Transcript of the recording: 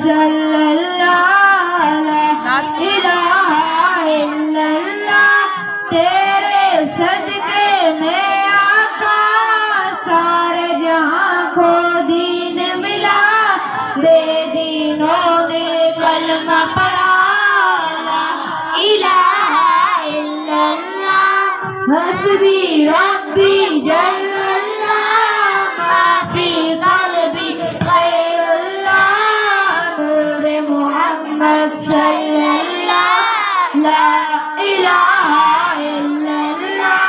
सल्लल्लाहु ला इलाहा इल्लल्लाह तेरे सदके में आका सारे जहां को दीन मिला बेदीनों ने कलमा पढ़ा ला इलाहा इल्लल्लाह हस्बी रब्बी जल्लल्लाह माफी क़ल्बी ग़ैरुल्लाह नूर मुहम्मद सल्लल्लाहु ला इलाहा इल्लल्लाह